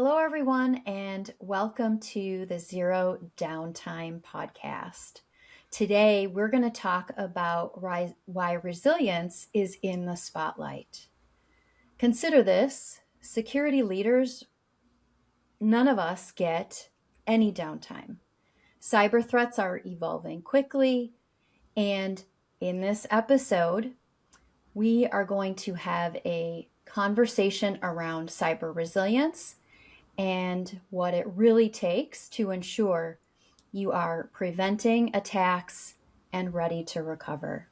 Hello, everyone, and welcome to the Zero Downtime podcast. Today, we're going to talk about why resilience is in the spotlight. Consider this: security leaders, none of us get any downtime. Cyber threats are evolving quickly, and in this episode, we are going to have a conversation around cyber resilience and what it really takes to ensure you are preventing attacks and ready to recover.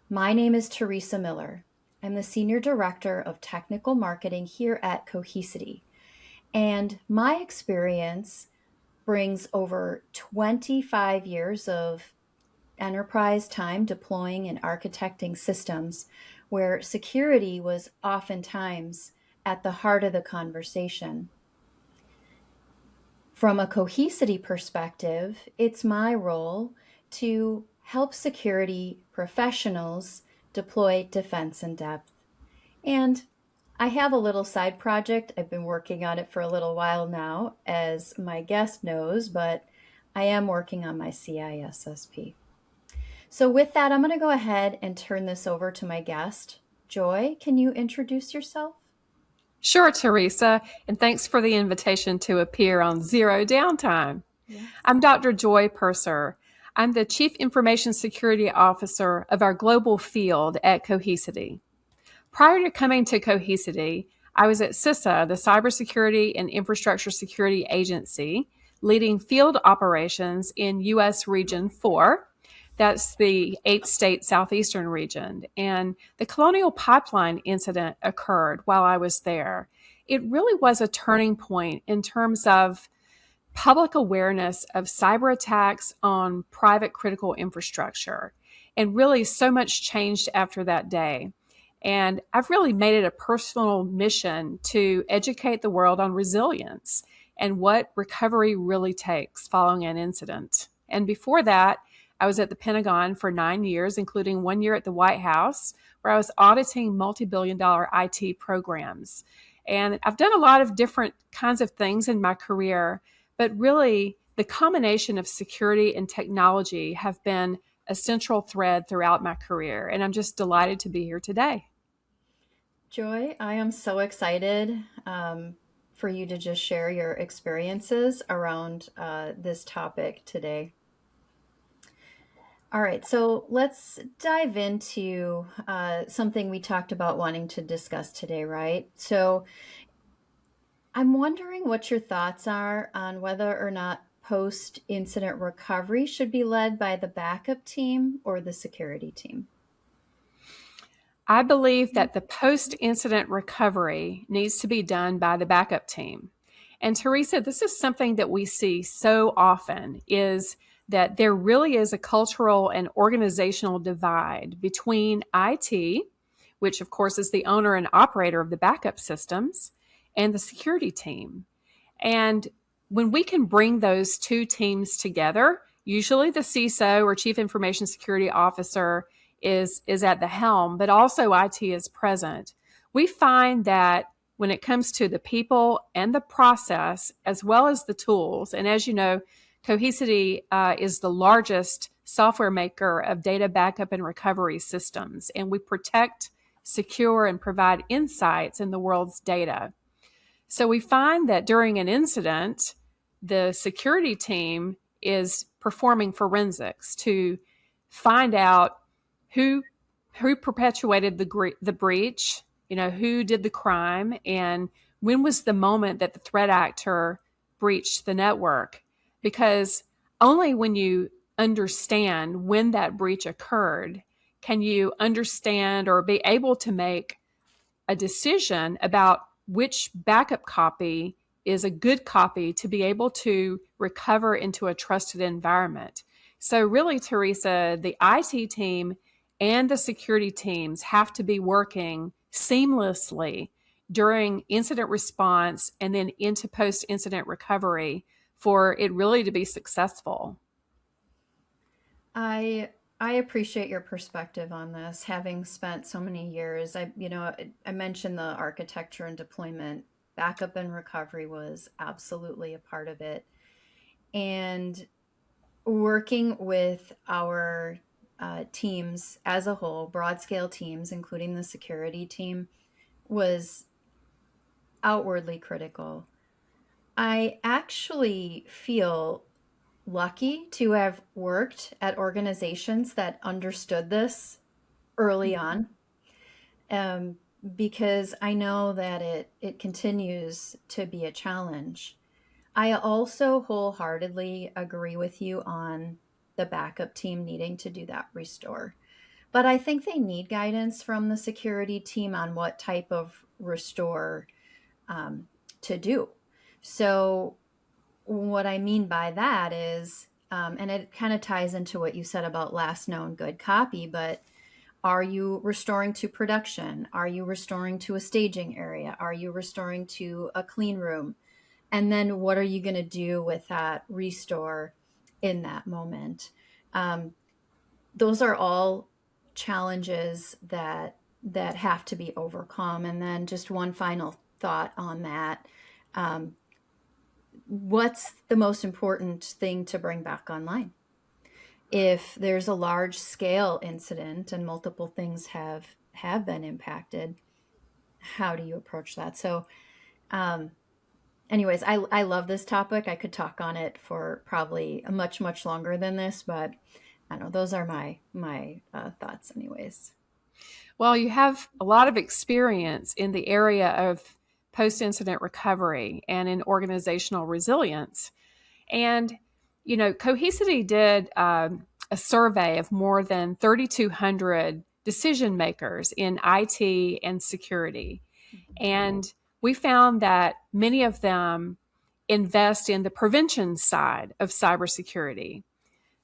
My name is Theresa Miller. I'm the Senior Director of Technical Marketing here at Cohesity, and my experience brings over 25 years of enterprise time deploying and architecting systems where security was oftentimes at the heart of the conversation. From a Cohesity perspective, it's my role to help security professionals deploy defense in depth. And I have a little side project. I've been working on it for a little while now, as my guest knows, but I am working on my CISSP. So with that, I'm going to go ahead and turn this over to my guest. Joye, can you introduce yourself? Sure, Theresa, and thanks for the invitation to appear on Zero Downtime. Yes. I'm Dr. Joye Purser. I'm the Chief Information Security Officer of our global field at Cohesity. Prior to coming to Cohesity, I was at CISO, the Cybersecurity and Infrastructure Security Agency, leading field operations in U.S. Region 4. That's the 8-state southeastern region. And the Colonial Pipeline incident occurred while I was there. It really was a turning point in terms of public awareness of cyber attacks on private critical infrastructure. And really, so much changed after that day. And I've really made it a personal mission to educate the world on resilience and what recovery really takes following an incident. And before that, I was at the Pentagon for 9 years, including 1 year at the White House, where I was auditing multi-billion-dollar IT programs. And I've done a lot of different kinds of things in my career, but really the combination of security and technology have been a central thread throughout my career. And I'm just delighted to be here today. Joye, I am so excited for you to just share your experiences around this topic today. All right, so let's dive into something we talked about wanting to discuss today, right? So I'm wondering what your thoughts are on whether or not post-incident recovery should be led by the backup team or the security team. I believe that the post-incident recovery needs to be done by the backup team. And Theresa, this is something that we see so often, is that there really is a cultural and organizational divide between IT, which of course is the owner and operator of the backup systems, and the security team. And when we can bring those two teams together, usually the CISO or Chief Information Security Officer is at the helm, but also IT is present. We find that when it comes to the people and the process, as well as the tools, and as you know, Cohesity is the largest software maker of data backup and recovery systems, and we protect, secure, and provide insights in the world's data. So we find that during an incident, the security team is performing forensics to find out who perpetuated the breach, who did the crime, and when was the moment that the threat actor breached the network. Because only when you understand when that breach occurred can you understand or be able to make a decision about which backup copy is a good copy to be able to recover into a trusted environment. So really, Theresa, the IT team and the security teams have to be working seamlessly during incident response and then into post-incident recovery for it really to be successful. I appreciate your perspective on this, having spent so many years. I mentioned the architecture and deployment Backup and recovery was absolutely a part of it. And working with our teams as a whole, broad scale teams, including the security team, was outwardly critical. I actually feel lucky to have worked at organizations that understood this early on, um, because I know that it continues to be a challenge. I also wholeheartedly agree with you on the backup team needing to do that restore. But I think they need guidance from the security team on what type of restore um, to do. So, what I mean by that is, and it kind of ties into what you said about last known good copy, but are you restoring to production? Are you restoring to a staging area? Are you restoring to a clean room? And then what are you going to do with that restore in that moment? Um, those are all challenges that have to be overcome. And then just one final thought on that. Um, what's the most important thing to bring back online? If there's a large scale incident and multiple things have been impacted, how do you approach that? So, um, anyways, I love this topic. I could talk on it for probably much longer than this, but I don't know. Those are my thoughts, anyways. Well, you have a lot of experience in the area of post incident recovery and in organizational resilience. And, Cohesity did a survey of more than 3,200 decision makers in IT and security. And we found that many of them invest in the prevention side of cybersecurity.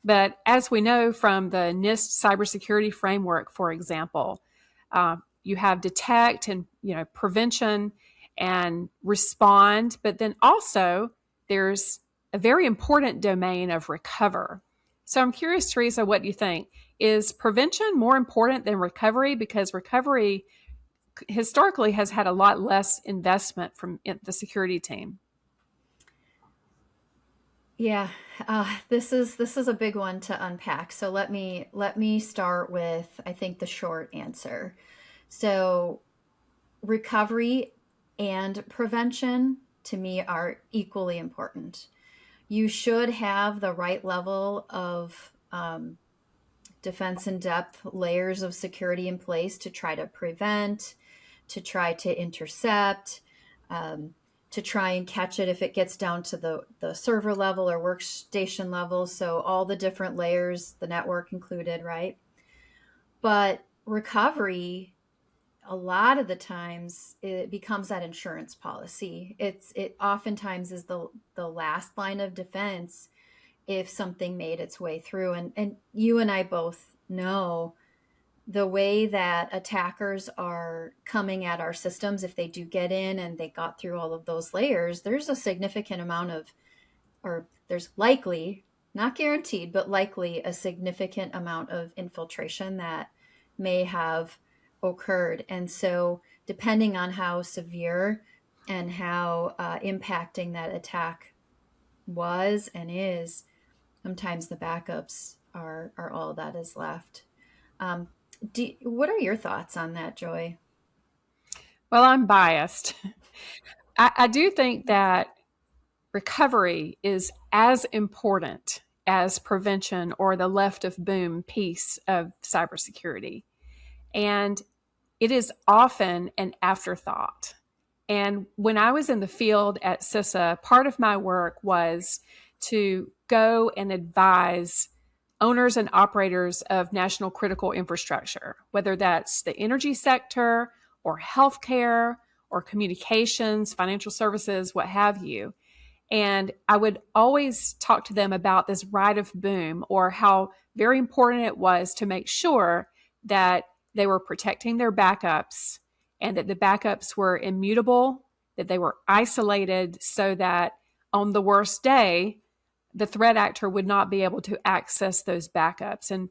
But as we know from the NIST cybersecurity framework, for example, you have detect and prevention and respond, but then also there's a very important domain of recover. So I'm curious, Theresa, what you think. Is prevention more important than recovery? Because recovery historically has had a lot less investment from the security team. Yeah, this is a big one to unpack. So let me start with, I think, the short answer. So recovery and prevention to me are equally important. You should have the right level of defense in depth layers of security in place to try to prevent, to try to intercept, um, to try and catch it if it gets down to the server level or workstation level. So, all the different layers, the network included, right? But recovery, a lot of the times, it becomes that insurance policy. It oftentimes is the last line of defense if something made its way through. And you and I both know the way that attackers are coming at our systems. If they do get in and they got through all of those layers, there's a significant amount of, or there's likely, not guaranteed, but likely a significant amount of infiltration that may have occurred. And so, depending on how severe and how impacting that attack was and is, sometimes the backups are all that is left. Um, what are your thoughts on that, Joy? Well, I'm biased. I do think that recovery is as important as prevention or the left of boom piece of cybersecurity. And it is often an afterthought. And when I was in the field at CISA, part of my work was to go and advise owners and operators of national critical infrastructure, whether that's the energy sector or healthcare or communications, financial services, what have you. And I would always talk to them about this right of boom or how very important it was to make sure that they were protecting their backups and that the backups were immutable, that they were isolated so that on the worst day, the threat actor would not be able to access those backups. And,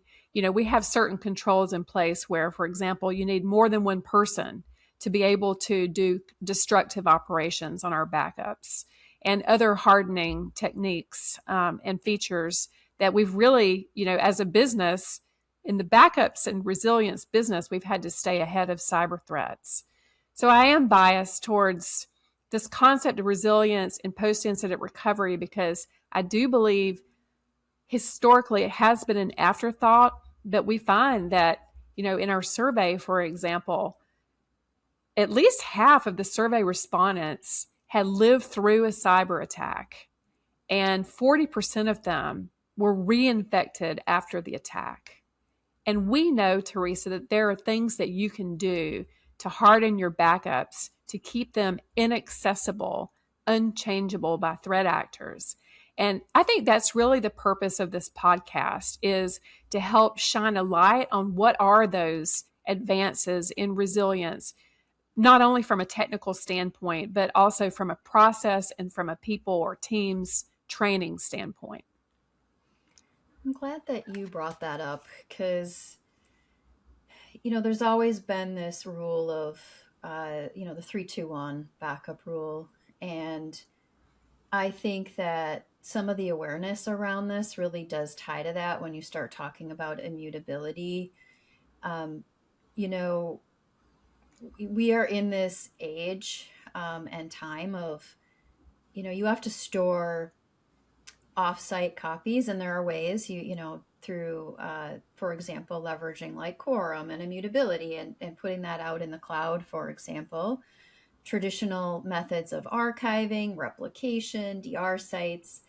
we have certain controls in place where, for example, you need more than one person to be able to do destructive operations on our backups and other hardening techniques and features that we've really, as a business, in the backups and resilience business, we've had to stay ahead of cyber threats. So I am biased towards this concept of resilience and post-incident recovery because I do believe historically it has been an afterthought, but we find that, in our survey, for example, at least half of the survey respondents had lived through a cyber attack, and 40% of them were reinfected after the attack. And we know, Theresa, that there are things that you can do to harden your backups to keep them inaccessible, unchangeable by threat actors. And I think that's really the purpose of this podcast, is to help shine a light on what are those advances in resilience, not only from a technical standpoint, but also from a process and from a people or teams training standpoint. I'm glad that you brought that up because, there's always been this rule of, the 3-2-1 backup rule. And I think that some of the awareness around this really does tie to that when you start talking about immutability. We are in this age and time of, you have to store offsite copies, and there are ways through, for example, leveraging like quorum and immutability and putting that out in the cloud, for example, traditional methods of archiving, replication, DR sites.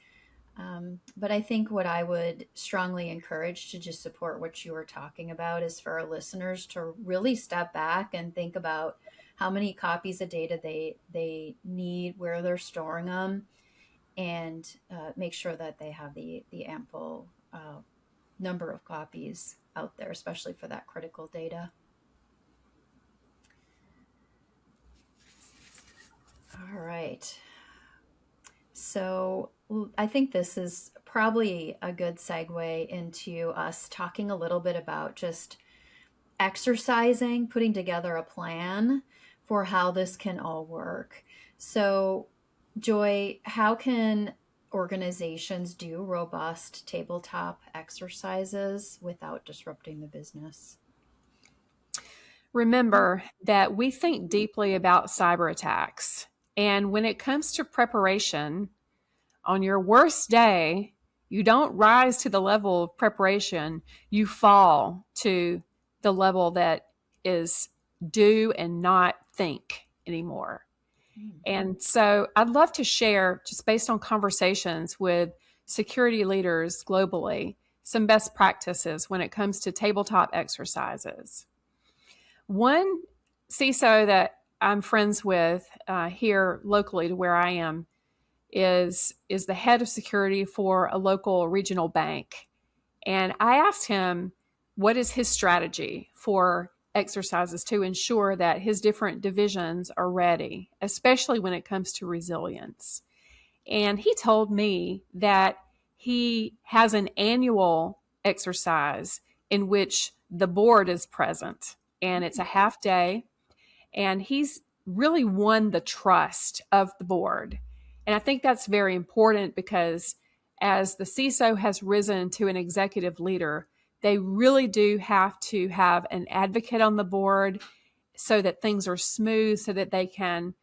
But I think what I would strongly encourage to just support what you were talking about is for our listeners to really step back and think about how many copies of data they need, where they're storing them, and make sure that they have the ample number of copies out there, especially for that critical data. All right. So I think this is probably a good segue into us talking a little bit about just exercising, putting together a plan for how this can all work. So, Joye, how can organizations do robust tabletop exercises without disrupting the business? Remember that we think deeply about cyber attacks. And when it comes to preparation, on your worst day, you don't rise to the level of preparation, you fall to the level that is do and not think anymore. And so I'd love to share, just based on conversations with security leaders globally, some best practices when it comes to tabletop exercises. One CISO that I'm friends with here locally to where I am is the head of security for a local regional bank. And I asked him what is his strategy for exercises to ensure that his different divisions are ready, especially when it comes to resilience. And he told me that he has an annual exercise in which the board is present, and it's a half day, and he's really won the trust of the board. And I think that's very important because as the CISO has risen to an executive leader, they really do have to have an advocate on the board so that things are smooth, so that they can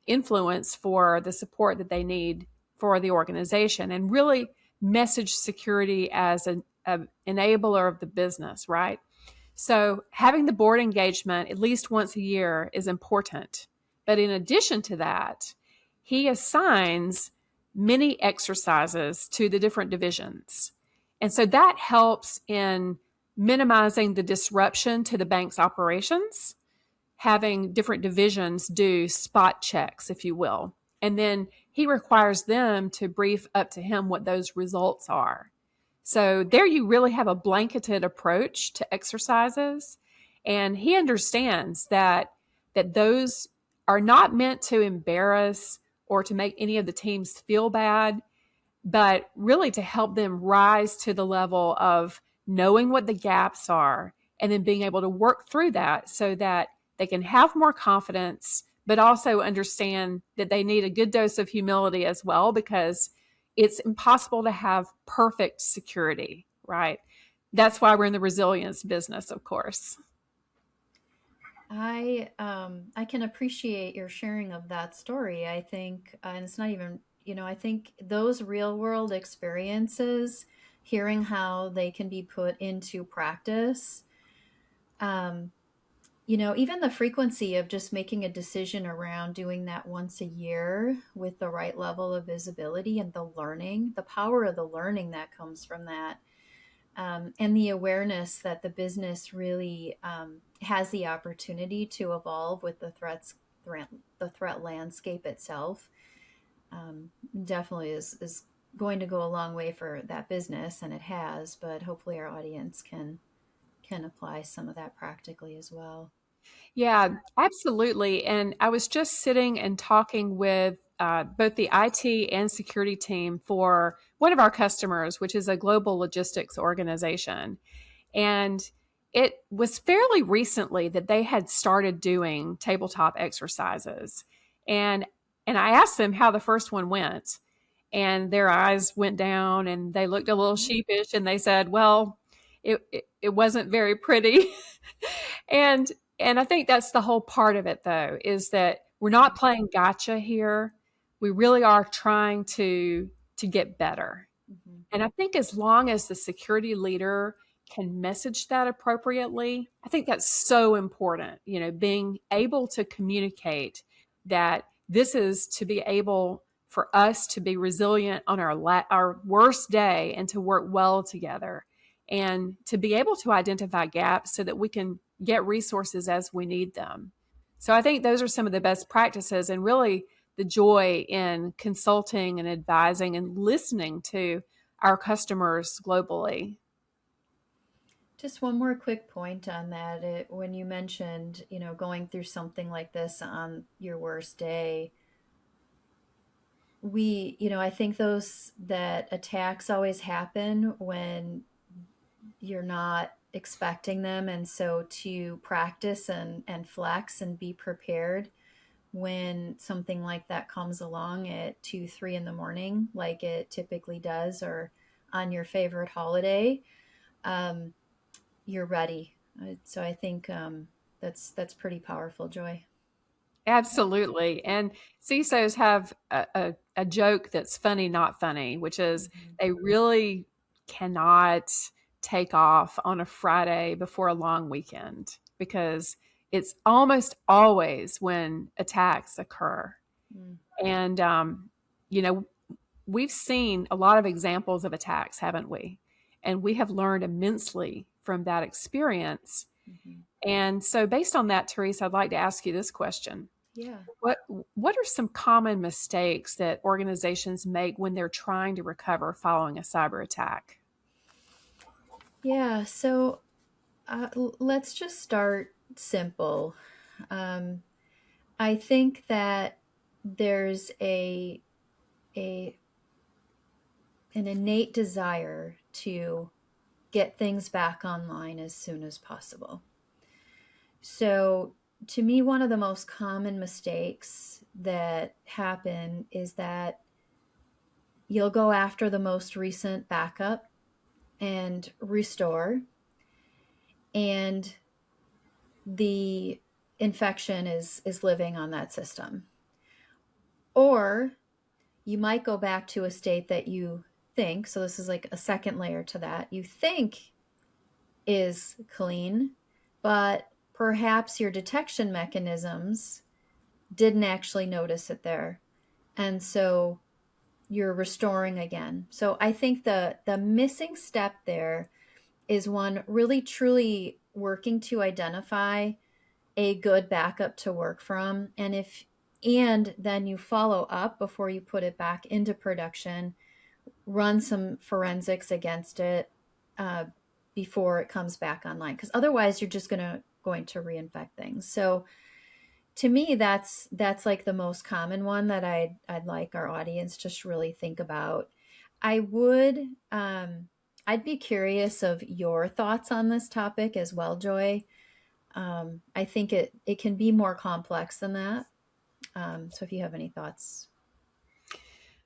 influence for the support that they need for the organization and really message security as an enabler of the business, right? So having the board engagement at least once a year is important. But in addition to that, he assigns many exercises to the different divisions. And so that helps in minimizing the disruption to the bank's operations, having different divisions do spot checks, if you will. And then he requires them to brief up to him what those results are. So there you really have a blanketed approach to exercises. And he understands that those are not meant to embarrass or to make any of the teams feel bad, but really to help them rise to the level of knowing what the gaps are and then being able to work through that so that they can have more confidence, but also understand that they need a good dose of humility as well, because it's impossible to have perfect security, right? That's why we're in the resilience business, of course. I can appreciate your sharing of that story. I think, and it's not even, I think those real world experiences, hearing how they can be put into practice, um, even the frequency of just making a decision around doing that once a year with the right level of visibility and the learning, the power of the learning that comes from that, and the awareness that the business really has the opportunity to evolve with the threat landscape itself, definitely is going to go a long way for that business, and it has. But hopefully, our audience can apply some of that practically as well. Yeah, absolutely. And I was just sitting and talking with both the IT and security team for one of our customers, which is a global logistics organization. And it was fairly recently that they had started doing tabletop exercises. And and I asked them how the first one went. And their eyes went down and they looked a little sheepish and they said, well, it wasn't very pretty. and and I think that's the whole part of it, though, is that we're not playing gotcha here. We really are trying to get better. Mm-hmm. And I think as long as the security leader can message that appropriately, I think that's so important. Being able to communicate that this is to be able for us to be resilient on our worst day and to work well together and to be able to identify gaps so that we can get resources as we need them. So I think those are some of the best practices, and really the joy in consulting and advising and listening to our customers globally. Just one more quick point on that. When you mentioned, going through something like this on your worst day, I think those that attacks always happen when you're not expecting them. And so to practice and flex and be prepared when something like that comes along at 2, 3 in the morning, like it typically does, or on your favorite holiday, um, you're ready. So I think that's pretty powerful, Joy. Absolutely. And CISOs have a joke that's funny, not funny, which is Mm-hmm. they really cannot take off on a Friday before a long weekend because it's almost always when attacks occur. Mm-hmm. And, you know, we've seen a lot of examples of attacks, haven't we? And we have learned immensely from that experience. Mm-hmm. And so, based on that, Theresa, I'd like to ask you this question. Yeah. What what are some common mistakes that organizations make when they're trying to recover following a cyber attack? Yeah. So let's just start simple. Um, I think that there's a an innate desire to get things back online as soon as possible. So, to me, one of the most common mistakes that happen is that you'll go after the most recent backup and restore, and the infection is living on that system. Or you might go back to a state that you think, so this is like a second layer to that, you think is clean, but perhaps your detection mechanisms didn't actually notice it there. And so you're restoring again. So I think the missing step there is one really truly working to identify a good backup to work from, and then you follow up before you put it back into production, run some forensics against it uh, before it comes back online, because otherwise you're just going to reinfect things. So to me, that's like the most common one that I'd like our audience just really think about. I would I'd be curious of your thoughts on this topic as well, Joy. I think it can be more complex than that. So if you have any thoughts.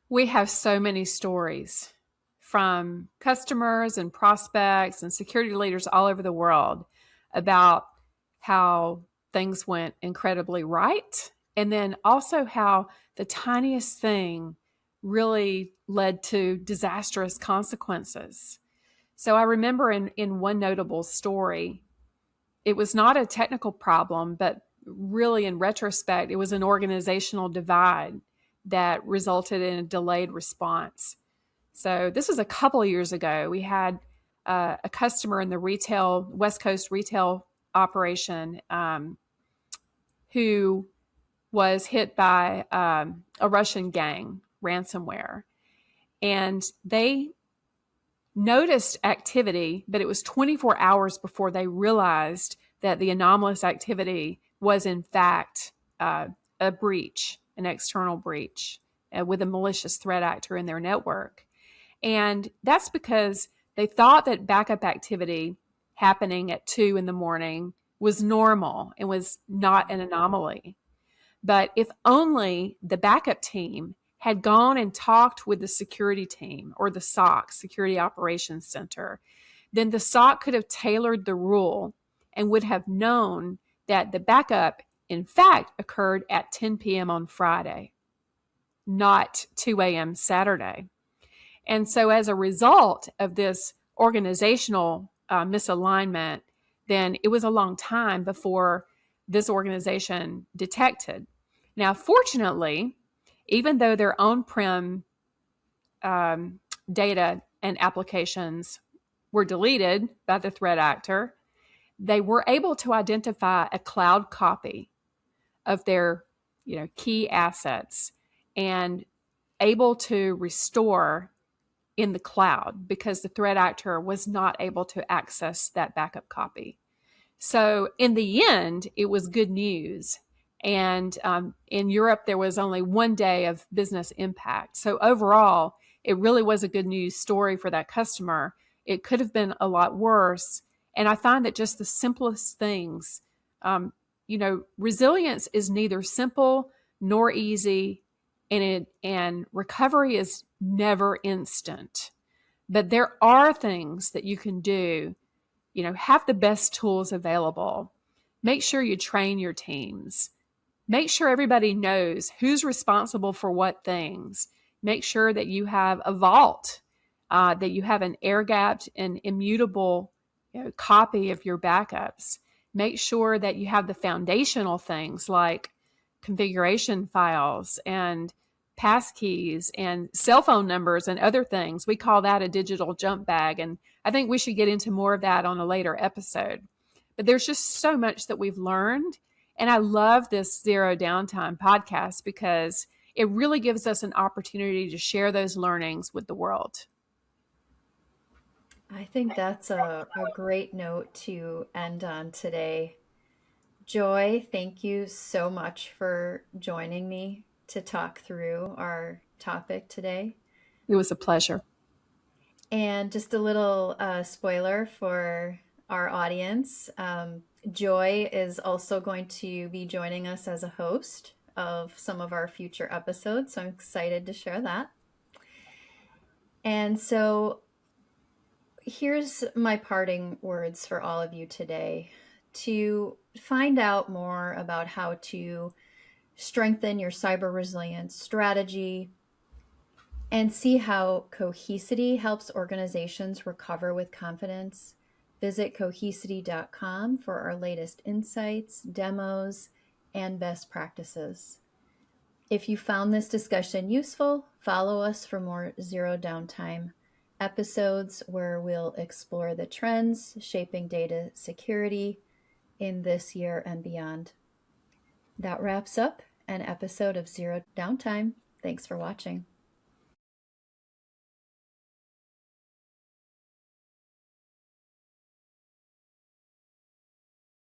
We have so many stories from customers and prospects and security leaders all over the world about how things went incredibly right. And then also how the tiniest thing really led to disastrous consequences. So I remember in one notable story, it was not a technical problem, but really in retrospect, it was an organizational divide that resulted in a delayed response. So this was a couple of years ago. We had a customer in the retail, West Coast retail operation who was hit by a Russian gang ransomware. And they noticed activity, but it was 24 hours before they realized that the anomalous activity was, in fact, a breach, an external breach with a malicious threat actor in their network. And that's because they thought that backup activity happening at 2 in the morning was normal and was not an anomaly. But if only the backup team had gone and talked with the security team or the SOC, Security Operations Center, then the SOC could have tailored the rule and would have known that the backup, in fact, occurred at 10 p.m. on Friday, not 2 a.m. Saturday. And so, as a result of this organizational misalignment, then it was a long time before this organization detected. Now, fortunately, even though their on-prem data and applications were deleted by the threat actor, they were able to identify a cloud copy of their key assets and able to restore in the cloud because the threat actor was not able to access that backup copy. So in the end, it was good news. And in Europe, there was only 1 day of business impact. So overall, it really was a good news story for that customer. It could have been a lot worse. And I find that just the simplest things, resilience is neither simple nor easy, and recovery is never instant. But there are things that you can do. Have the best tools available. Make sure you train your teams. Make sure everybody knows who's responsible for what things. Make sure that you have a vault, that you have an air-gapped and immutable copy of your backups. Make sure that you have the foundational things like configuration files and passkeys and cell phone numbers and other things. We call that a digital jump bag. And I think we should get into more of that on a later episode. But there's just so much that we've learned. And I love this Zero Downtime podcast because it really gives us an opportunity to share those learnings with the world. I think that's a great note to end on today. Joy, thank you so much for joining me to talk through our topic today. It was a pleasure. And just a little spoiler for our audience. Joy is also going to be joining us as a host of some of our future episodes. So I'm excited to share that. And so here's my parting words for all of you today. To find out more about how to strengthen your cyber resilience strategy and see how Cohesity helps organizations recover with confidence, visit cohesity.com for our latest insights, demos, and best practices. If you found this discussion useful, follow us for more Zero Downtime episodes where we'll explore the trends shaping data security in this year and beyond. That wraps up an episode of Zero Downtime. Thanks for watching.